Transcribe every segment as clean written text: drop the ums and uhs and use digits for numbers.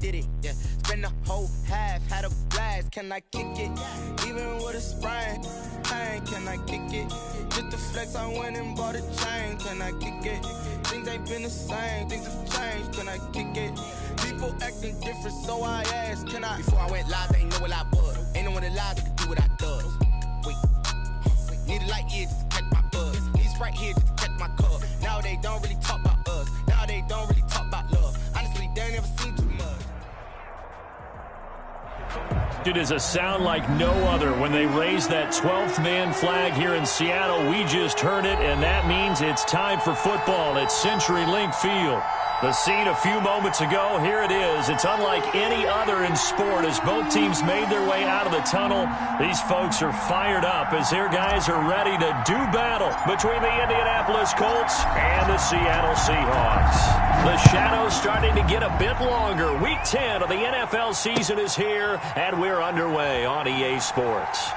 did it, yeah. Spend the whole half, had a blast, can I kick it? Even with a sprain, pain, can I kick it? Just to flex, I went and bought a chain, can I kick it? Things ain't been the same, things have changed, can I kick it? People acting different, so I asked, can I? Before I went live, they ain't know what I was. Ain't no one alive that could do what I does. Wait, need a light here just to catch my buzz. Need Sprite here just to catch my cup. Now they don't really talk about us. Now they don't really talk about love. Honestly, they ain't never seen too much. It is a sound like no other when they raise that 12th man flag here in Seattle. We just heard it, and that means it's time for football at CenturyLink Field. The scene a few moments ago, here it is. It's unlike any other in sport as both teams made their way out of the tunnel. These folks are fired up as their guys are ready to do battle between the Indianapolis Colts and the Seattle Seahawks. The shadow's starting to get a bit longer. Week 10 of the NFL season is here, and we're underway on EA Sports.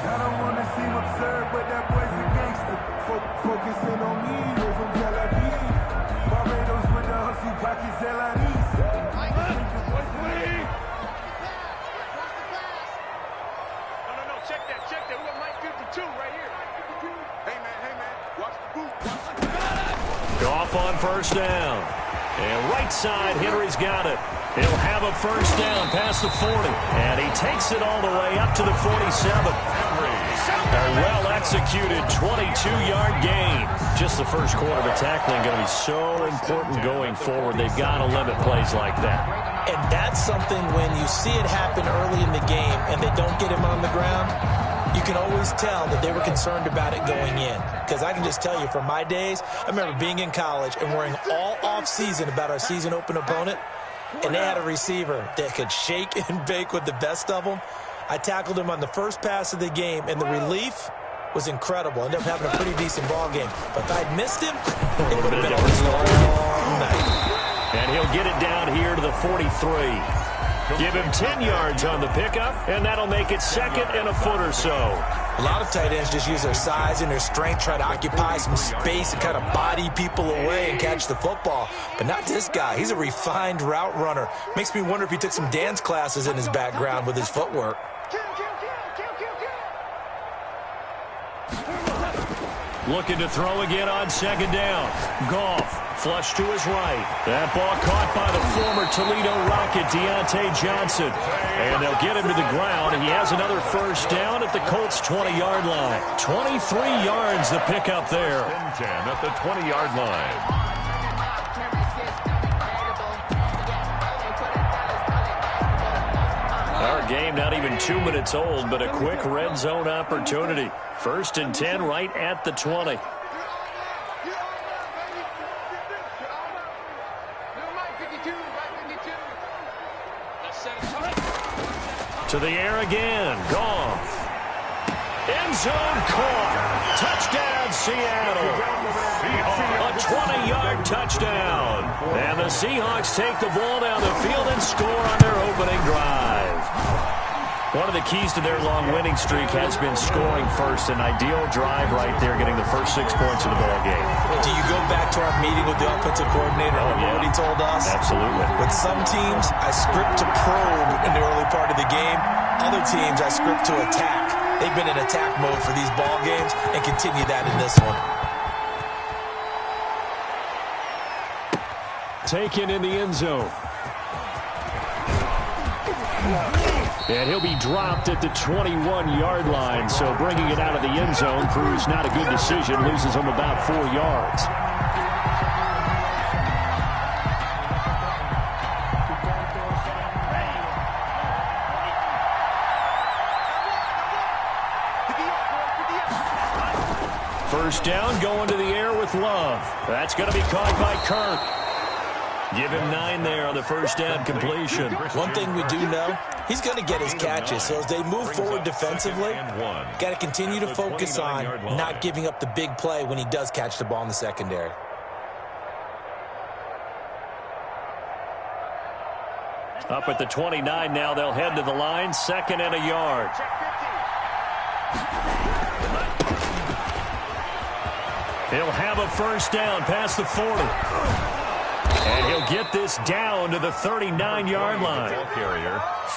I don't want to seem absurd, but that boy's a gangster. Focusing on me, we're from Tel Aviv. Barbados with the hustle pockets, LIDs. No, check that. We got Mike 52 right here. Hey, man, watch the boot. Goff on first down. And right side, Henry's got it. He'll have a first down past the 40. And he takes it all the way up to the 47. A well-executed 22-yard gain. Just the first quarter of tackling going to be so important going forward. They've got to limit plays like that. And that's something when you see it happen early in the game and they don't get him on the ground, you can always tell that they were concerned about it going in. Because I can just tell you from my days, I remember being in college and worrying all off-season about our season open opponent. And they had a receiver that could shake and bake with the best of them. I tackled him on the first pass of the game, and the relief was incredible. Ended up having a pretty decent ball game. But if I'd missed him, it would have been a long night. And he'll get it down here to the 43. Give him 10 yards on the pickup, and that'll make it second and a foot or so. A lot of tight ends just use their size and their strength, try to occupy some space and kind of body people away and catch the football. But not this guy. He's a refined route runner. Makes me wonder if he took some dance classes in his background with his footwork. Looking to throw again on second down. Goff, flush to his right. That ball caught by the former Toledo Rocket, Deontay Johnson. And they'll get him to the ground. He has another first down at the Colts' 20-yard line. 23 yards the pickup there. 10 at the 20-yard line. Our game not even 2 minutes old, but a quick red zone opportunity. First and 10 right at the 20. To the air again. Goff. End zone caught. Touchdown, Seattle. A 20-yard touchdown. And the Seahawks take the ball down the field and score on their opening drive. One of the keys to their long winning streak has been scoring first. An ideal drive right there, getting the first 6 points of the ball game. Do you go back to our meeting with the offensive coordinator and what he told us? Absolutely. With some teams, I script to probe in the early part of the game. Other teams, I script to attack. They've been in attack mode for these ball games and continue that in this one. Taken in the end zone. And he'll be dropped at the 21-yard line. So bringing it out of the end zone proves not a good decision. Loses him about 4 yards. First down, going to the air with Love. That's going to be caught by Kirk. Give him 9 there on the first down completion. One thing we do know, he's going to get his catches. So as they move forward defensively, got to continue to focus on not giving up the big play when he does catch the ball in the secondary. Up at the 29 now, they'll head to the line, 2nd and a yard. He'll have a first down past the 40. And he'll get this down to the 39-yard line.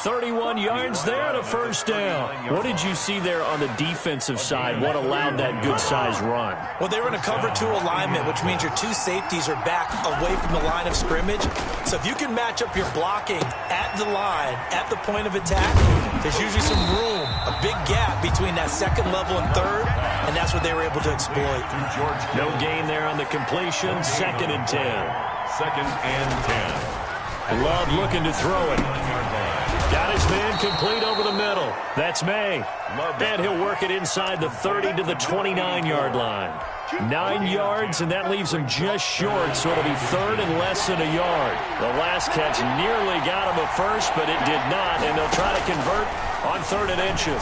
31 yards there and a first down. What did you see there on the defensive side? What allowed that good-sized run? Well, they were in a cover 2 alignment, which means your 2 safeties are back away from the line of scrimmage. So if you can match up your blocking at the line, at the point of attack, there's usually some room, a big gap between that 2nd level and 3rd, and that's what they were able to exploit. No gain there on the completion, 2nd and 10. 2nd and 10. Love looking to throw it. Got his man complete over the middle. That's May. And he'll work it inside the 30 to the 29-yard line. 9 yards, and that leaves him just short, so it'll be 3rd and less than a yard. The last catch nearly got him a first, but it did not, and they'll try to convert on 3rd and inches.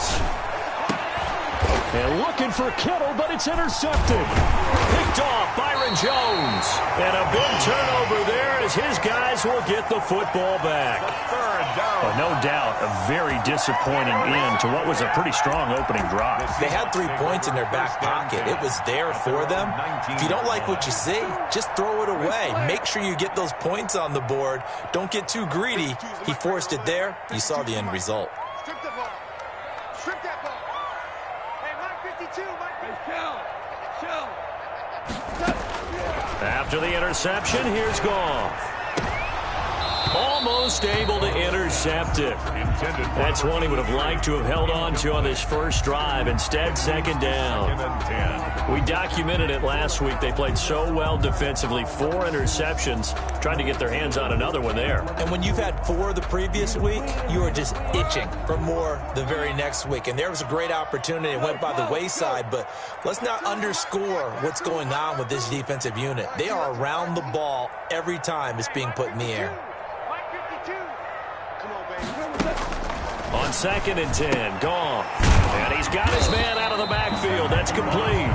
And looking for Kittle, but it's intercepted. Picked off Byron Jones. And a big turnover there as his guys will get the football back. But no doubt, a very disappointing end to what was a pretty strong opening drive. They had 3 points in their back pocket. It was there for them. If you don't like what you see, just throw it away. Make sure you get those points on the board. Don't get too greedy. He forced it there. You saw the end result. Strip the ball. Strip that ball. Hey, Mike 52, Mike 52. Chill. After the interception, here's Goff. Almost able to intercept it. That's one he would have liked to have held on to on this first drive. Instead, 2nd down. We documented it last week. They played so well defensively. 4 interceptions. Trying to get their hands on another one there. And when you've had 4 the previous week, you are just itching for more the very next week. And there was a great opportunity. It went by the wayside. But let's not underscore what's going on with this defensive unit. They are around the ball every time it's being put in the air. On 2nd and 10, Goff. And he's got his man out of the backfield. That's complete.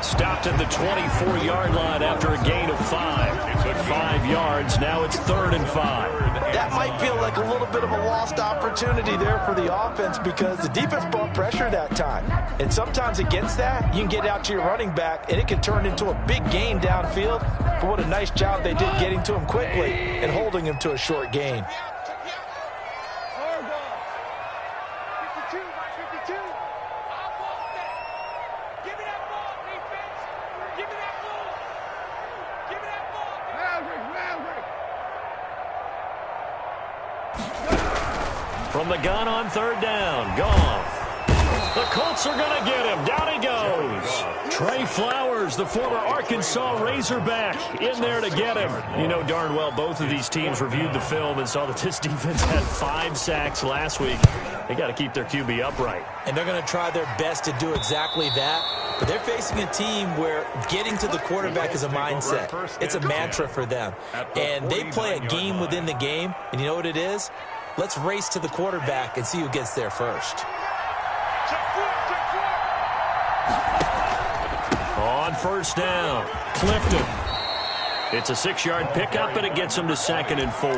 Stopped at the 24-yard line after a gain of 5. Took 5 yards. Now it's 3rd and 5. That might feel like a little bit of a lost opportunity there for the offense because the defense brought pressure that time. And sometimes against that, you can get out to your running back, and it can turn into a big gain downfield. But what a nice job they did getting to him quickly and holding him to a short gain. From the gun on 3rd down, Goff. The Colts are going to get him. Down he goes. Trey Flowers, the former Arkansas Razorback, in there to get him. You know darn well both of these teams reviewed the film and saw that this defense had 5 sacks last week. They got to keep their QB upright. And they're going to try their best to do exactly that. But they're facing a team where getting to the quarterback is a mindset. It's a mantra for them. And they play a game within the game. And you know what it is? Let's race to the quarterback and see who gets there first. On 1st down, Clifton. It's a 6-yard pickup, and it gets him to 2nd and 4.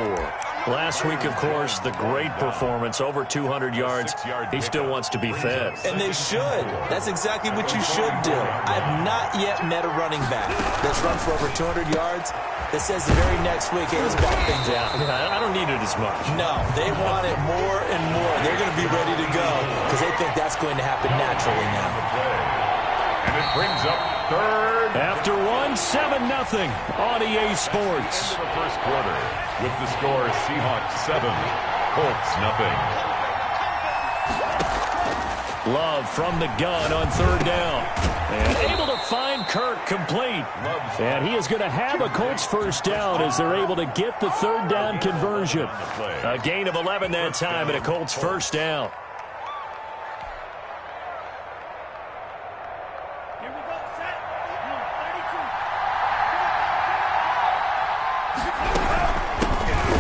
Last week, of course, the great performance, over 200 yards. He still wants to be fed. And they should. That's exactly what you should do. I've not yet met a running back that's run for over 200 yards that says the very next week, hey, let's back things up. I don't need it as much. No, they want it more and more. They're going to be ready to go because they think that's going to happen naturally now. And it brings up 3rd. After 7-0 on EA Sports. The first quarter with the score Seahawks 7, Colts 0. Love from the gun on 3rd down. And able to find Kirk complete. And he is going to have a Colts first down as they're able to get the 3rd down conversion. A gain of 11 that time and a Colts first down.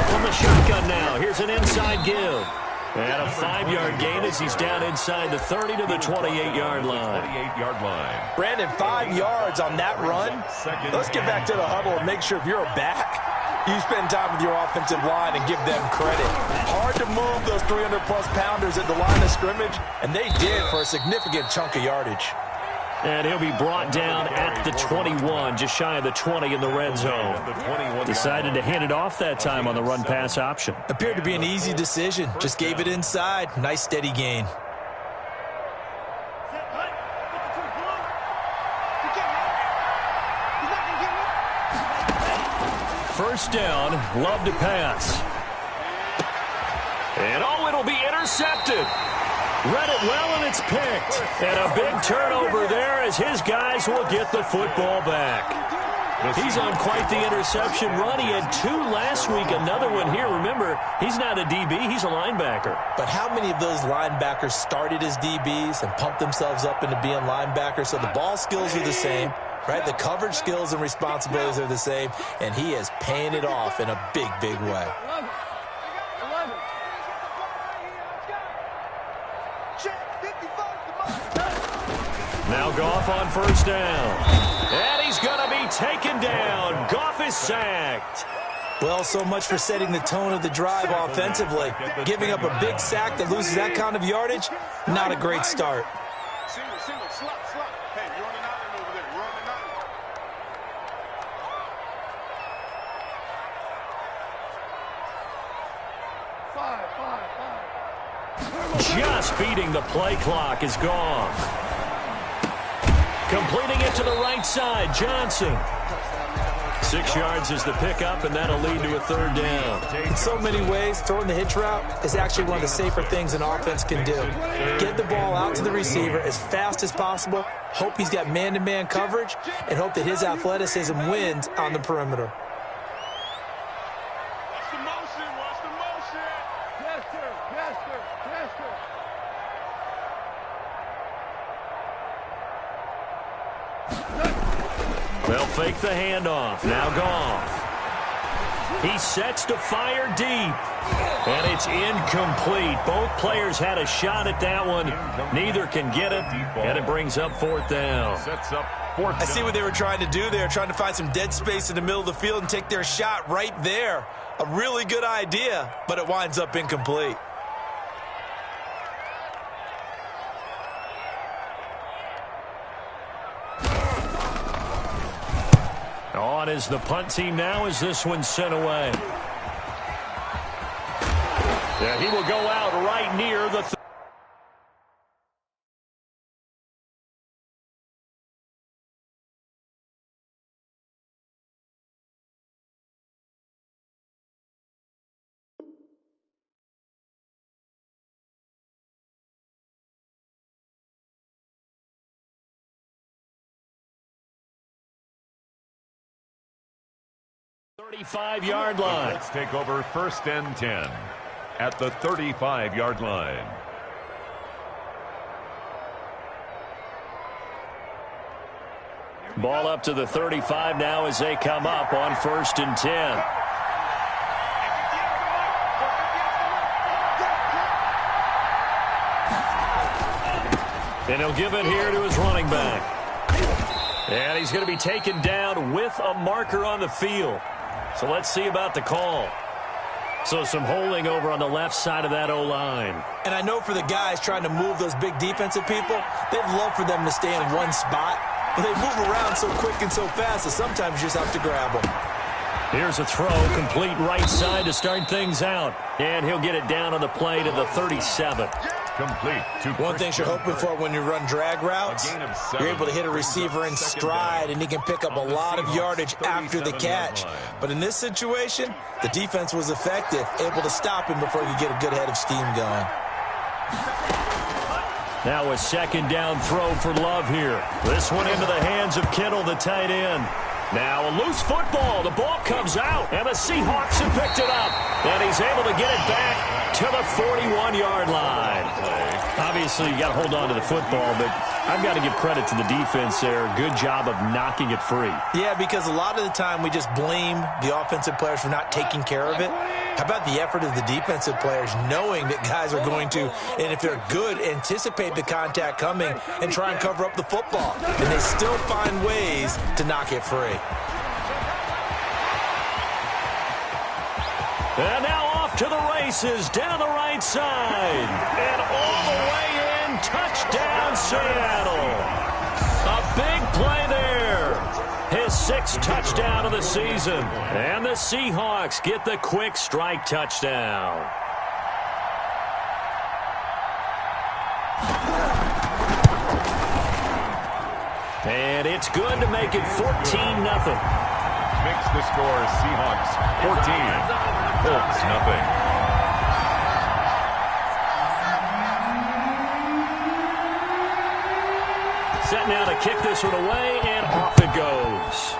From the shotgun now, here's an inside give. And a 5-yard gain as he's down inside the 30 to the 28-yard line. 28-yard line. Brandon, 5 yards on that run. Let's get back to the huddle and make sure if you're a back, You spend time with your offensive line and give them credit. Hard to move those 300-plus pounders at the line of scrimmage, and they did for a significant chunk of yardage. And he'll be brought down at the 21, just shy of the 20 in the red zone. Decided to hand it off that time on the run-pass option. Appeared to be an easy decision. Just gave it inside. Nice, steady gain. First down, Love to pass. And it'll be intercepted. Read it well, and it's picked. And a big turnover there as his guys will get the football back. He's on quite the interception run. He had 2 last week, another one here. Remember, he's not a DB, he's a linebacker. But how many of those linebackers started as DBs and pumped themselves up into being linebackers? So the ball skills are the same, right? The coverage skills and responsibilities are the same, and he is paying it off in a big, big way. Now Goff on first down. And he's going to be taken down. Goff is sacked. Well, so much for setting the tone of the drive offensively. Giving up a big sack that loses that kind of yardage, not a great start. Single, slot. Hey, running out over there, running out. Just beating the play clock is gone. Completing it to the right side, Johnson. 6 yards is the pickup, and that'll lead to a third down. In so many ways, throwing the hitch route is actually one of the safer things an offense can do. Get the ball out to the receiver as fast as possible, hope he's got man-to-man coverage, and hope that his athleticism wins on the perimeter. Watch the motion. Yes, sir. They'll fake the handoff. Now Goff. He sets to fire deep. And it's incomplete. Both players had a shot at that one. Neither can get it. And it brings up fourth down. I see what they were trying to do there, trying to find some dead space in the middle of the field and take their shot right there. A really good idea, but it winds up incomplete. On is the punt team now as this one's sent away. Yeah, he will go out right near the 35-yard line. Let's take over first and 10 at the 35-yard line. Ball up to the 35 now as they come up on first and 10. And he'll give it here to his running back. And he's going to be taken down with a marker on the field. So let's see about the call. So some holding over on the left side of that O-line. And I know for the guys trying to move those big defensive people, they'd love for them to stay in one spot. But they move around so quick and so fast that sometimes you just have to grab them. Here's a throw, complete right side to start things out. And he'll get it down on the play to the 37. Complete. One thing you're hoping for when you run drag routes, you're able to hit a receiver in stride, and he can pick up a lot of yardage after the catch. But in this situation, the defense was effective, able to stop him before he could get a good head of steam going. Now a second down throw for Love here. This one into the hands of Kittle, the tight end. Now a loose football. The ball comes out, and the Seahawks have picked it up. And he's able to get it back to the 41-yard line. Obviously, you got to hold on to the football, but I've got to give credit to the defense there. Good job of knocking it free. Yeah, because a lot of the time we just blame the offensive players for not taking care of it. How about the effort of the defensive players knowing that guys are going to, and if they're good, anticipate the contact coming and try and cover up the football. And they still find ways to knock it free. And now off to the races, down the right side. And all the way in, touchdown Seattle. A big play there. His 6th touchdown of the season. And the Seahawks get the quick strike touchdown. And it's good to make it 14-0. Makes the score Seahawks 14, Colts nothing. Set now to kick this one away, and off it goes.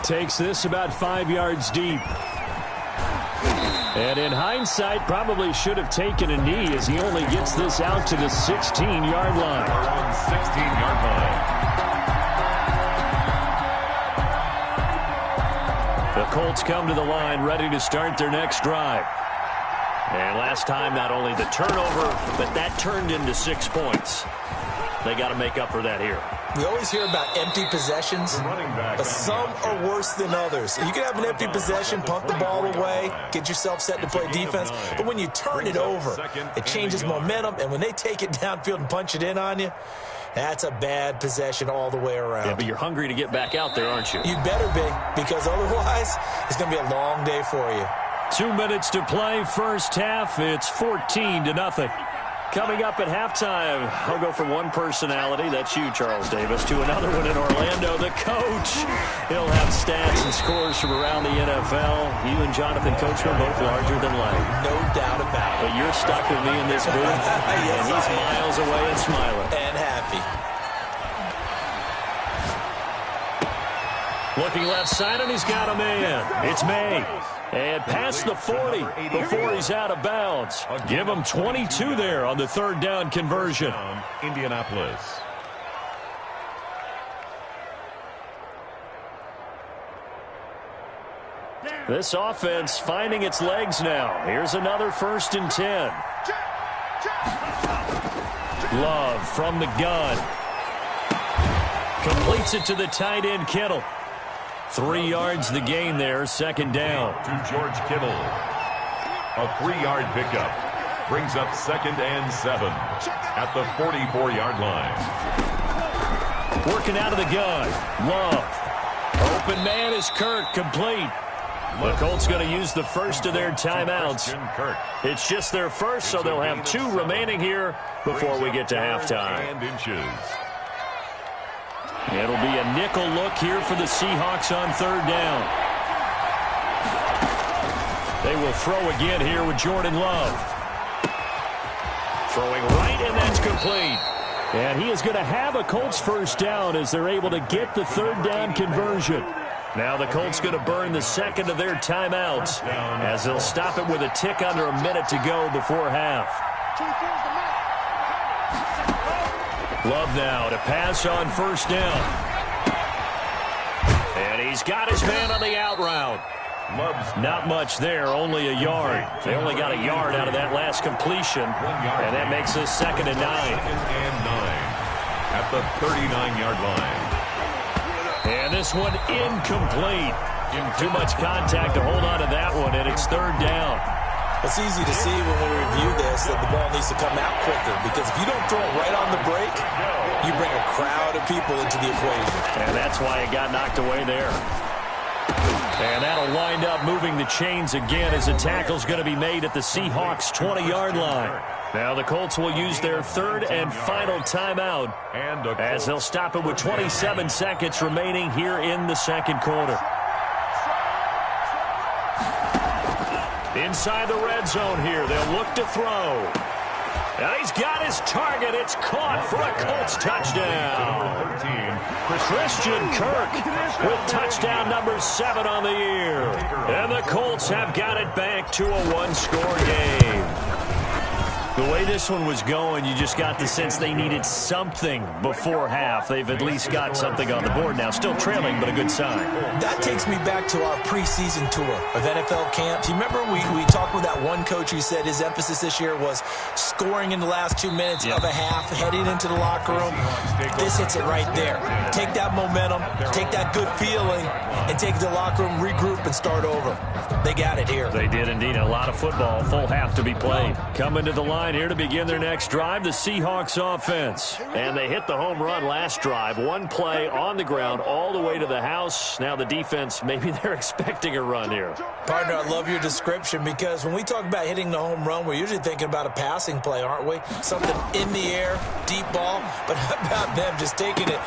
Takes this about 5 yards deep. And in hindsight, probably should have taken a knee as he only gets this out to the 16-yard line. 16-yard line. The Colts come to the line ready to start their next drive. And last time, not only the turnover, but that turned into 6 points. They got to make up for that here. We always hear about empty possessions, but some are worse than others. You can have an empty possession, punt the ball away, get yourself set to play defense, but when you turn it over, it changes momentum, and when they take it downfield and punch it in on you, that's a bad possession all the way around. Yeah, but you're hungry to get back out there, aren't you? You better be, because otherwise, it's going to be a long day for you. 2 minutes to play, first half. It's 14-0. Coming up at halftime, I'll go from one personality, that's you, Charles Davis, to another one in Orlando, the coach. He'll have stats and scores from around the NFL. You and Jonathan Coachman both larger than life. No doubt about it. But you're stuck with me in this booth, yes, and he's miles away and smiling. And happy. Looking left side, and he's got a man. It's May. And past the 40 before he's out of bounds. Give him 22 there on the 3rd down conversion. Indianapolis. This offense finding its legs now. Here's another 1st and 10. Love from the gun. Completes it to the tight end, Kittle. 3 yards the gain there, 2nd down. To George Kittle. A 3-yard pickup. Brings up 2nd and 7 at the 44-yard line. Working out of the gun. Love. Open man is Kirk, complete. The Colts going to use the first of their timeouts. It's just their first, so they'll have 2 remaining here before we get to halftime. It'll be a nickel look here for the Seahawks on 3rd down. They will throw again here with Jordan Love. Throwing right, and that's complete. And he is going to have a Colts 1st down as they're able to get the 3rd down conversion. Now the Colts going to burn the 2nd of their timeouts as they'll stop it with a tick under a minute to go before half. Love now to pass on 1st down. And he's got his man on the out route. Not much there, only a yard. They only got a yard out of that last completion, and that makes us 2nd and 9. 2nd and 9 at the 39-yard line. And this one incomplete. Too much contact to hold on to that one, and it's 3rd down. It's easy to see when we review this that the ball needs to come out quicker, because if you don't throw it right on the break, you bring a crowd of people into the equation. And that's why it got knocked away there. And that'll wind up moving the chains again as a tackle's going to be made at the Seahawks' 20-yard line. Now the Colts will use their 3rd and final timeout as they'll stop it with 27 seconds remaining here in the 2nd quarter. Inside the red zone here, they'll look to throw. And he's got his target. It's caught for a Colts touchdown. Christian Kirk with touchdown number 7 on the year. And the Colts have got it back to a 1-score game. The way this one was going, you just got the sense they needed something before half. They've at least got something on the board now. Still trailing, but a good sign. That takes me back to our preseason tour of NFL camps. You remember we talked with that one coach who said his emphasis this year was scoring in the last 2 minutes of a half, heading into the locker room. This hits it right there. Take that momentum, take that good feeling, and take it to the locker room, regroup, and start over. They got it here. They did indeed. A lot of football, full half to be played. Coming to the line here to begin their next drive, the Seahawks offense. And they hit the home run last drive. One play on the ground all the way to the house. Now the defense, maybe they're expecting a run here. Partner, I love your description because when we talk about hitting the home run, we're usually thinking about a passing play, aren't we? Something in the air, deep ball. But how about them just taking it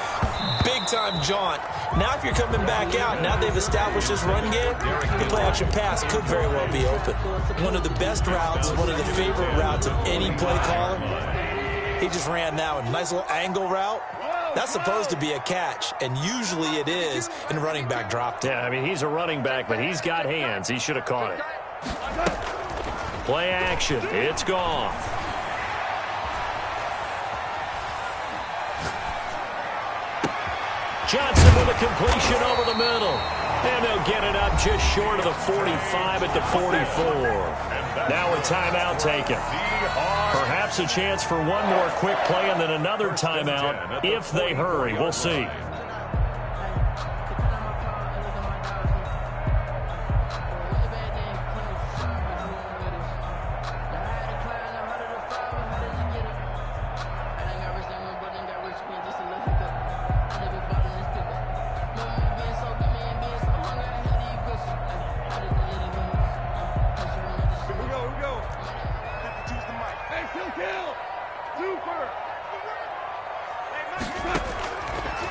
big-time jaunt? Now if you're coming back out, now they've established this run game, the play-action pass could very well be open. One of the best routes, one of the favorite routes of any play caller. He just ran that one. Nice little angle route. That's supposed to be a catch, and usually it is, and running back dropped it. Yeah, I mean, he's a running back, but he's got hands. He should have caught it. Play action. It's gone. Johnson with a completion over the middle. And they'll get it up just short of the 45 at the 44. Now a timeout taken. Perhaps a chance for one more quick play and then another timeout if they hurry. We'll see.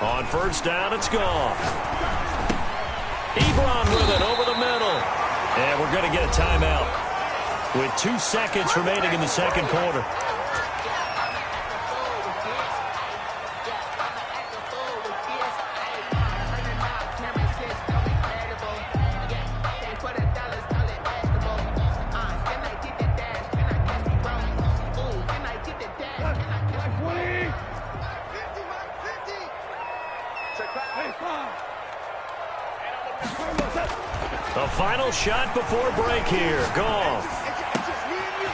On first down, it's gone. Ebron with it over the middle. And we're going to get a timeout with 2 seconds remaining in the second quarter. The final shot before break here. Goff.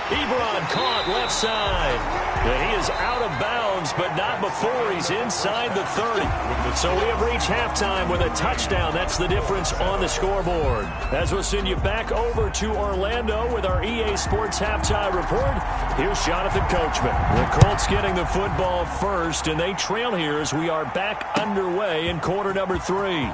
Ebron caught left side. And he is out of bounds, but not before he's inside the 30. So we have reached halftime with a touchdown. That's the difference on the scoreboard. As we'll send you back over to Orlando with our EA Sports Halftime Report, here's Jonathan Coachman. The Colts getting the football first, and they trail here as we are back underway in quarter number 3.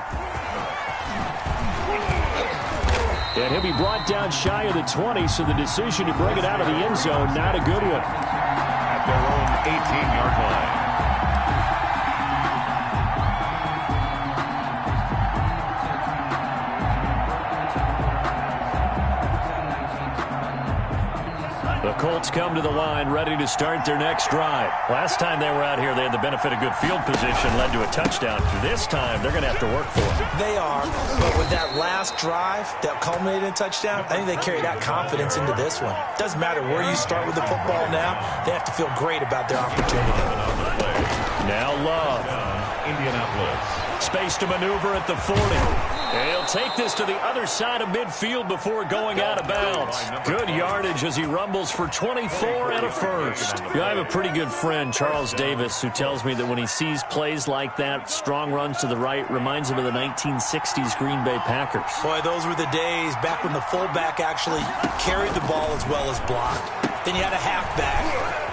And he'll be brought down shy of the 20, so the decision to bring it out of the end zone, not a good one. At their own 18-yard line. The Colts come to the line ready to start their next drive. Last time they were out here, they had the benefit of good field position, led to a touchdown. This time, they're going to have to work for it. They are, but with that last drive that culminated in a touchdown, I think they carry that confidence into this one. Doesn't matter where you start with the football now, they have to feel great about their opportunity. Now Love. Indianapolis. Space to maneuver at the 40. And he'll take this to the other side of midfield before going out of bounds. Good yardage as he rumbles for 24 and a first. I have a pretty good friend, Charles Davis, who tells me that when he sees plays like that, strong runs to the right, reminds him of the 1960s Green Bay Packers. Boy, those were the days back when the fullback actually carried the ball as well as blocked. Then you had a halfback.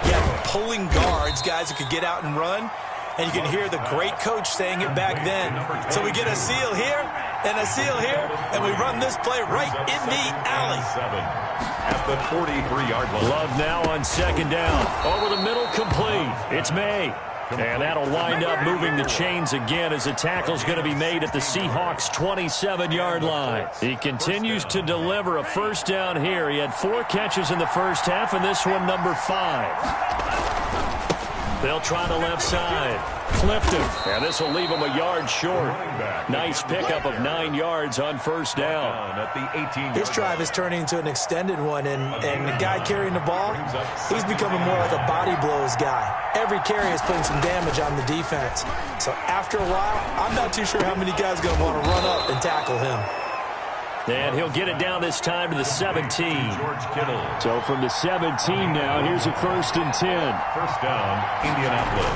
You had pulling guards, guys who could get out and run. And you can hear the great coach saying it back then. So we get a seal here and a seal here, and we run this play right in the alley. At the 43-yard line. Love now on second down. Over the middle, complete. It's May. And that'll wind up moving the chains again as the tackle's going to be made at the Seahawks' 27-yard line. He continues to deliver a first down here. He had 4 catches in the first half, and this one number 5. They'll try the left side. Clifton. And this will leave him a yard short. Nice pickup of 9 yards on first down. At the 18-yard This drive is turning into an extended one, and the guy carrying the ball, he's becoming more like a body blows guy. Every carry is putting some damage on the defense. So after a while, I'm not too sure how many guys are going to want to run up and tackle him. And he'll get it down this time to the 17. George Kittle. So from the 17 now, here's a 1st and 10. First down, Indianapolis.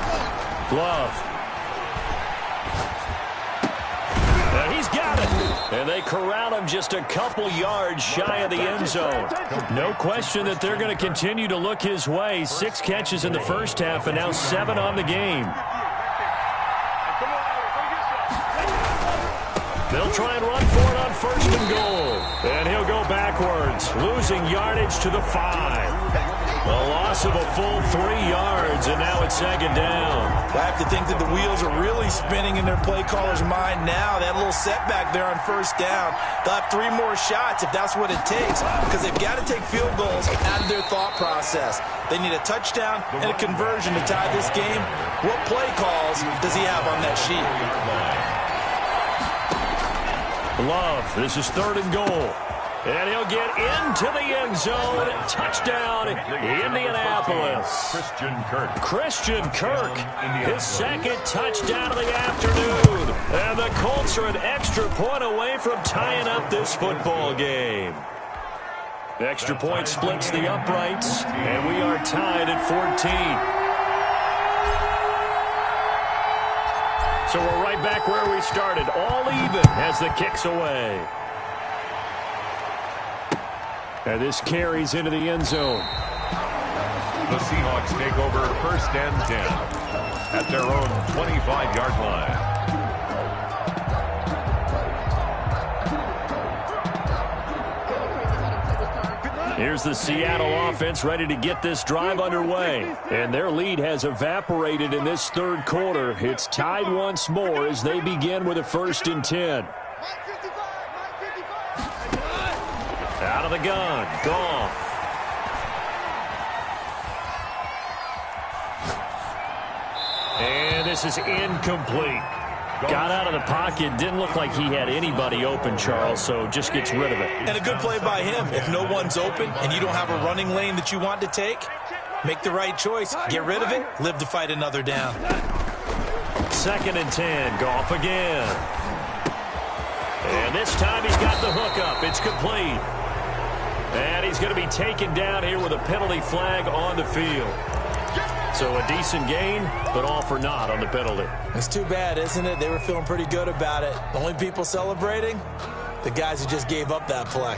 Love. And he's got it. And they corral him just a couple yards shy of the end zone. No question that they're going to continue to look his way. 6 catches in the first half and now 7 on the game. They'll try and run for it on 1st and goal. And he'll go backwards, losing yardage to the 5. A loss of a full 3 yards, and now it's 2nd down. I have to think that the wheels are really spinning in their play caller's mind now. That little setback there on 1st down. They'll have 3 more shots if that's what it takes, because they've got to take field goals out of their thought process. They need a touchdown and a conversion to tie this game. What play calls does he have on that sheet? Love, this is 3rd and goal. And he'll get into the end zone. Touchdown, Indianapolis. Christian Kirk, his 2nd touchdown of the afternoon. And the Colts are an extra point away from tying up this football game. Extra point splits the uprights, and we are tied at 14. So we're right back where we started, all even as the kick's away. And this carries into the end zone. The Seahawks take over 1st and 10 at their own 25-yard line. Here's the Seattle offense ready to get this drive underway. And their lead has evaporated in this 3rd quarter. It's tied once more as they begin with a 1st and 10. Out of the gun. Gone. And this is incomplete. Got out of the pocket. Didn't look like he had anybody open, Charles, so just gets rid of it. And a good play by him. If no one's open and you don't have a running lane that you want to take, make the right choice. Get rid of it. Live to fight another down. 2nd and 10. Goff again. And this time he's got the hook up. It's complete. And he's going to be taken down here with a penalty flag on the field. So a decent gain, but all for naught on the penalty. It's too bad, isn't it? They were feeling pretty good about it. The only people celebrating, the guys who just gave up that play.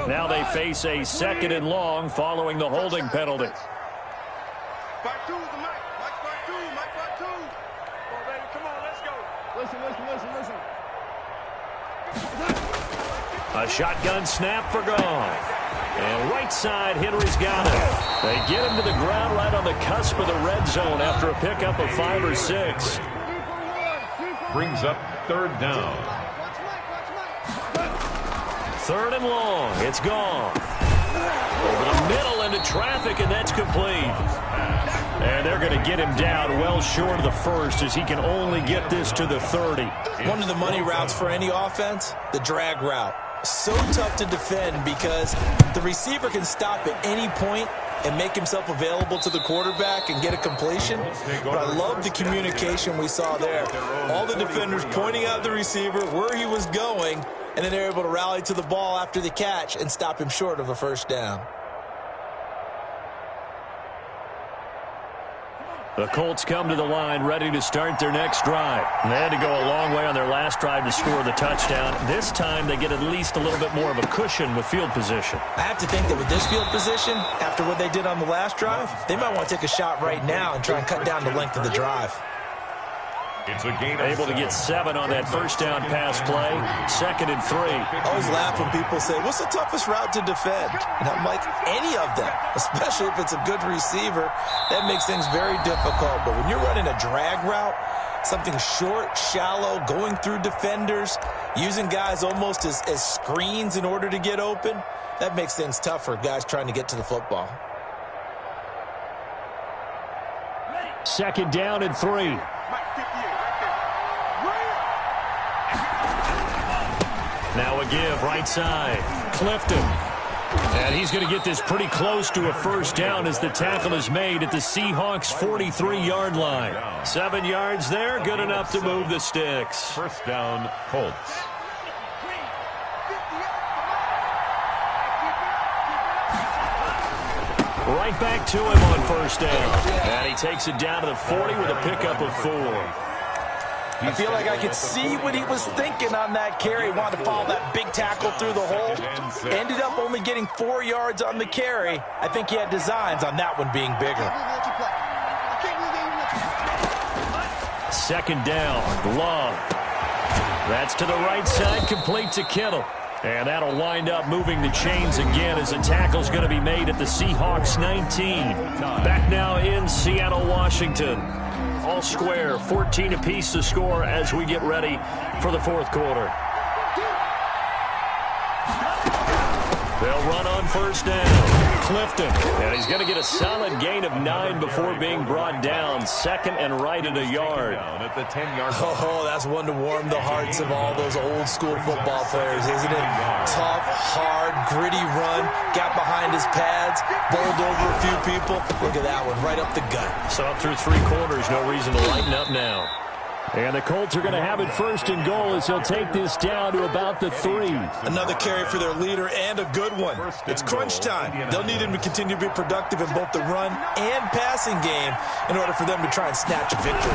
Now they face a 2nd and long following the holding penalty. Part 2 is the mic. Mike part 2. Mike part 2. Come on, baby. Come on, let's go. Listen. A shotgun snap for Goff. And right side, Henry's got it. They get him to the ground right on the cusp of the red zone after a pickup of 5 or 6. Brings up 3rd down. 3rd and long. It's gone. Over the middle into traffic, and that's complete. And they're going to get him down well short of the 1st as he can only get this to the 30. One of the money routes for any offense, the drag route. So tough to defend because the receiver can stop at any point and make himself available to the quarterback and get a completion. But I love the communication we saw there. All the defenders pointing out the receiver, where he was going, and then they're able to rally to the ball after the catch and stop him short of a 1st down. The Colts come to the line ready to start their next drive. They had to go a long way on their last drive to score the touchdown. This time they get at least a little bit more of a cushion with field position. I have to think that with this field position, after what they did on the last drive, they might want to take a shot right now and try and cut down the length of the drive. It's a gain of Able to get 7 on that 1st down pass play. 2nd and 3. I always laugh when people say, what's the toughest route to defend? And I'm like, any of them, especially if it's a good receiver. That makes things very difficult. But when you're running a drag route, something short, shallow, going through defenders, using guys almost as screens in order to get open, that makes things tough for guys trying to get to the football. 2nd down and 3. Now a give right side. Clifton. And he's going to get this pretty close to a first down as the tackle is made at the Seahawks' 43-yard line. 7 yards there, good enough to move the sticks. First down, Colts. Right back to him on first down. And he takes it down to the 40 with a pickup of 4. I feel like I could see what he was thinking on that carry. Wanted to follow that big tackle through the hole. Ended up only getting 4 yards on the carry. I think he had designs on that one being bigger. 2nd down, Love. That's to the right side, complete to Kittle. And that'll wind up moving the chains again as the tackle's going to be made at the Seahawks 19. Back now in Seattle, Washington. All square, 14 apiece to score as we get ready for the 4th quarter. They'll run on first down. Clifton, and he's going to get a solid gain of 9 before being brought down. 2nd and right at a yard. At the 10-yard line. Oh, that's one to warm the hearts of all those old school football players, isn't it? Tough, hard, gritty run. Got behind his pads, bowled over a few people. Look at that one, right up the gut. So up through 3 quarters, no reason to lighten up now. And the Colts are going to have it 1st and goal as they'll take this down to about the 3. Another carry for their leader and a good one. It's crunch time. They'll need him to continue to be productive in both the run and passing game in order for them to try and snatch a victory.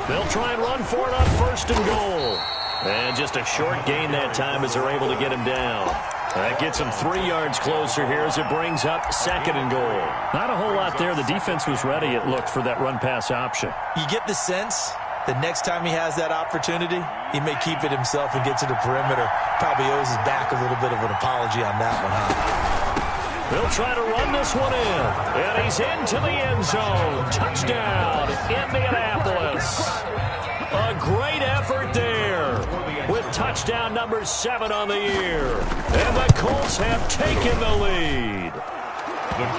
They'll try and run for it on 1st and goal. And just a short gain that time as they're able to get him down. That gets him 3 yards closer here as it brings up 2nd and goal. Not a whole lot there. The defense was ready, it looked, for that run-pass option. You get the sense the next time he has that opportunity, he may keep it himself and get to the perimeter. Probably owes his back a little bit of an apology on that one, huh? They'll try to run this one in. And he's into the end zone. Touchdown, Indianapolis. A great effort there with touchdown number 7 on the year. And the Colts have taken the lead.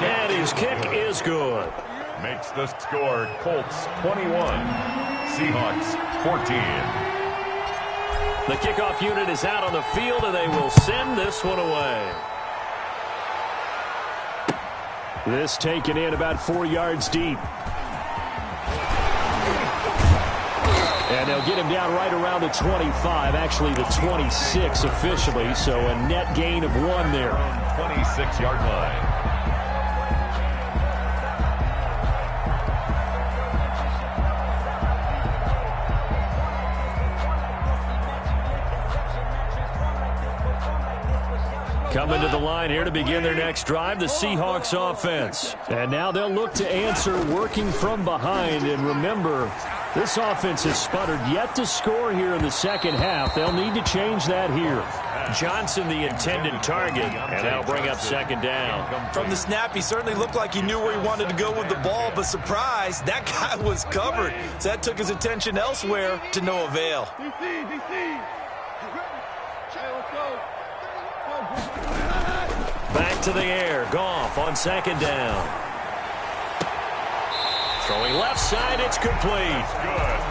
And his kick is good. Makes the score Colts 21, Seahawks 14. The kickoff unit is out on the field, and they will send this one away. This taken in about 4 yards deep. And they'll get him down right around the 25, actually the 26 officially, so a net gain of 1 there. 26-yard line. Coming to the line here to begin their next drive, the Seahawks offense. And now they'll look to answer working from behind. And remember, this offense has sputtered yet to score here in the 2nd half. They'll need to change that here. Johnson, the intended target, and that'll bring up 2nd down. From the snap, he certainly looked like he knew where he wanted to go with the ball, but surprise, that guy was covered. So that took his attention elsewhere to no avail. Back to the air. Goff on 2nd down. Throwing left side, it's complete.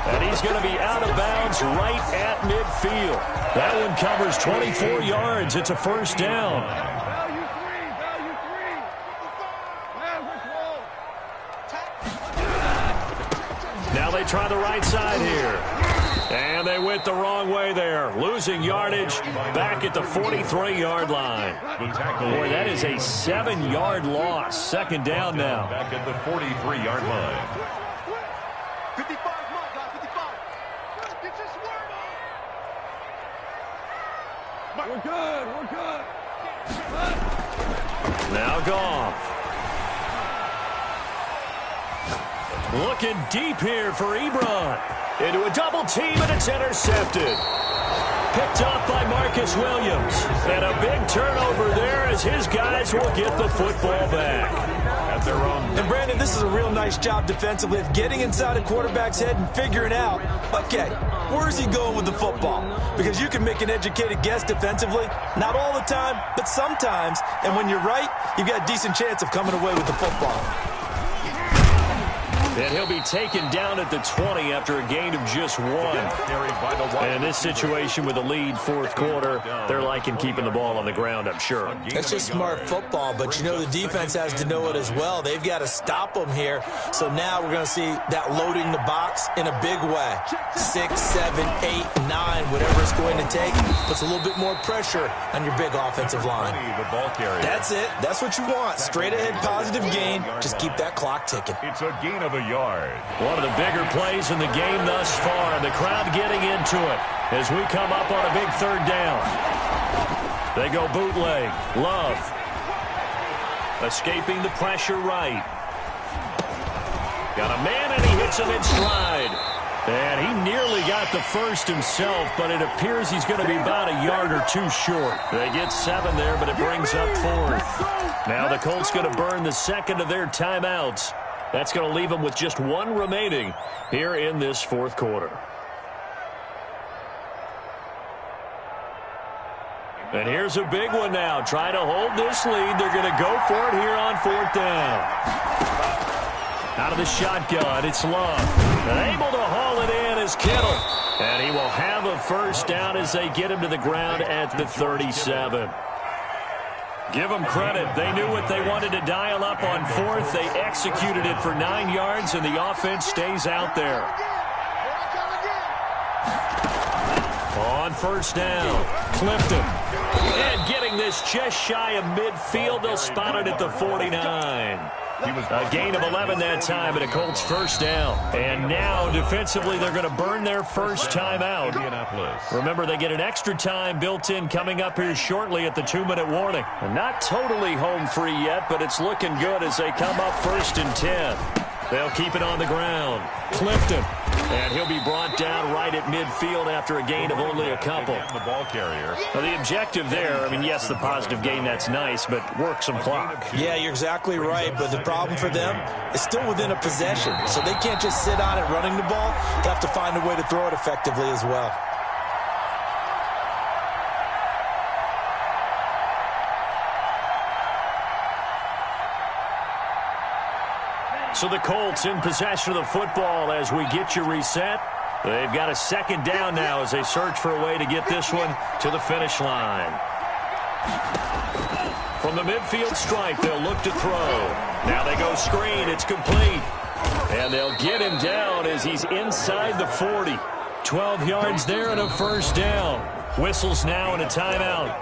And he's going to be out of bounds right at midfield. That one covers 24 yards. It's a 1st down. Now they try the right side here. And they went the wrong way there. Losing yardage back at the 43-yard line. Boy, that is a 7-yard loss. 2nd down now. Back at the 43-yard line. 55, come on, guys, 55. Get your swerve on. We're good. Now Goff. Looking deep here for Ebron. Into a double team, and it's intercepted. Picked off by Marcus Williams. And a big turnover there as his guys will get the football back. At their own. And Brandon, this is a real nice job defensively of getting inside a quarterback's head and figuring out, okay, where's he going with the football? Because you can make an educated guess defensively. Not all the time, but sometimes. And when you're right, you've got a decent chance of coming away with the football. And he'll be taken down at the 20 after a gain of just 1. And in this situation with a lead fourth quarter, they're liking keeping the ball on the ground, I'm sure. That's just smart football, but you know the defense has to know it as well. They've got to stop them here. So now we're going to see that loading the box in a big way. 6, 7, 8, 9, whatever it's going to take, puts a little bit more pressure on your big offensive line. That's it. That's what you want. Straight ahead positive gain. Just keep that clock ticking. It's a gain of a yard. One of the bigger plays in the game thus far. The crowd getting into it as we come up on a big third down. They go bootleg. Love. Escaping the pressure right. Got a man, and he hits him in stride. And he nearly got the first himself, but it appears he's going to be about a yard or 2 short. They get 7 there, but it brings up 4th. Now the Colts going to burn the second of their timeouts. That's going to leave them with just 1 remaining here in this fourth quarter. And here's a big one now. Trying to hold this lead. They're going to go for it here on 4th down. Out of the shotgun, it's Love. And able to haul it in is Kittle. And he will have a first down as they get him to the ground at the 37. Give them credit. They knew what they wanted to dial up on 4th. They executed it for 9 yards, and the offense stays out there. On first down, Clifton. And getting this just shy of midfield. They'll spot it at the 49. A gain of 11 that time, and a Colts first down. And now, defensively, they're going to burn their first timeout. Remember, they get an extra time built in coming up here shortly at the 2-minute warning. And not totally home free yet, but it's looking good as they come up 1st and 10. They'll keep it on the ground. Clifton. And he'll be brought down right at midfield after a gain of only a couple. The ball carrier. Well, the objective there, I mean, yes, the positive gain, that's nice, but work some clock. Yeah, you're exactly right, but the problem for them is still within a possession. So they can't just sit on it running the ball. They have to find a way to throw it effectively as well. So the Colts in possession of the football as we get you reset. They've got a second down now as they search for a way to get this one to the finish line. From the midfield stripe, they'll look to throw. Now they go screen. It's complete. And they'll get him down as he's inside the 40. 12 yards there and a first down. Whistles now and a timeout.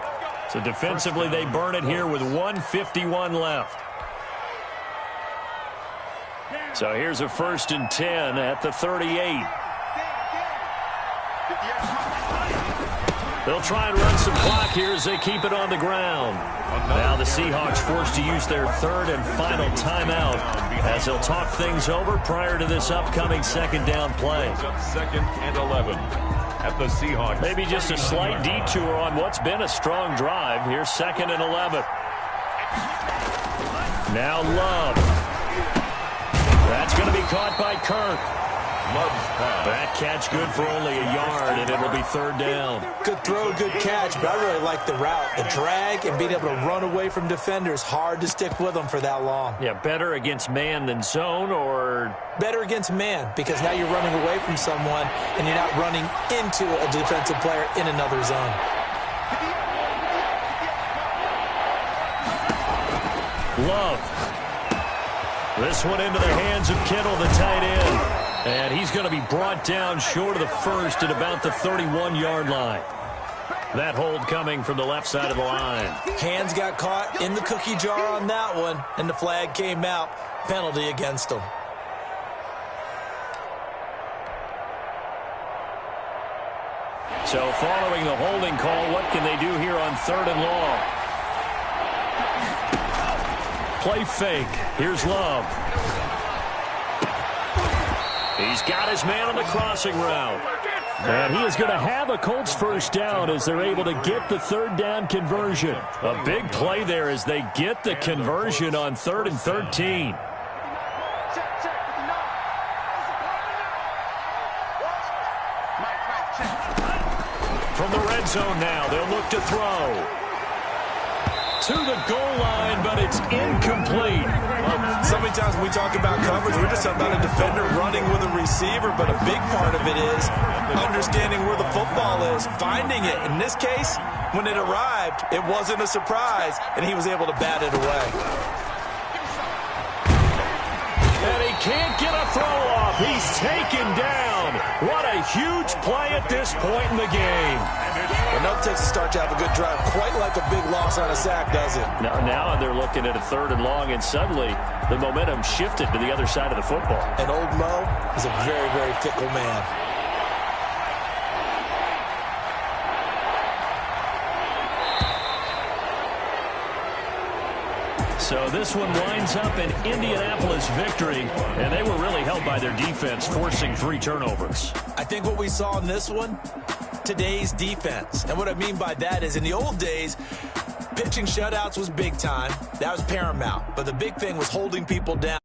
So defensively, they burn it here with 1:51 left. So here's a 1st and 10 at the 38. They'll try and run some clock here as they keep it on the ground. Now the Seahawks forced to use their 3rd and final timeout as they'll talk things over prior to this upcoming second down play. 2nd and 11 at the Seahawks. Maybe just a slight detour on what's been a strong drive. Here's 2nd and 11. Now Love. That's going to be caught by Kirk. That catch good for only a yard, and it'll be 3rd down. Good throw, good catch, but I really like the route. The drag and being able to run away from defenders. Hard to stick with them for that long. Yeah, better against man than zone, or? Better against man, because now you're running away from someone, and you're not running into a defensive player in another zone. Love. This one into the hands of Kittle, the tight end. And he's going to be brought down short of the first at about the 31-yard line. That hold coming from the left side of the line. Hands got caught in the cookie jar on that one, and the flag came out. Penalty against him. So following the holding call, what can they do here on 3rd and long? Play fake. Here's Love. He's got his man on the crossing route. And he is going to have a Colts first down as they're able to get the 3rd down conversion. A big play there as they get the conversion on 3rd and 13. From the red zone now, they'll look to throw. to the goal line, but it's incomplete. Well, so many times when we talk about coverage, we're just talking about a defender running with a receiver, but a big part of it is understanding where the football is, finding it. In this case, when it arrived, it wasn't a surprise, and he was able to bat it away. And he can't get a throw off. He's taken down. What a huge play at this point in the game. Well, no Texas start to have a good drive, quite like a big loss on a sack, does it? Now they're looking at a 3rd and long, and suddenly the momentum shifted to the other side of the football. And old Mo is a very, very fickle man. So this one winds up an Indianapolis victory, and they were really held by their defense, forcing 3 turnovers. I think what we saw in this one, today's defense. And what I mean by that is in the old days, pitching shutouts was big time. That was paramount. But the big thing was holding people down.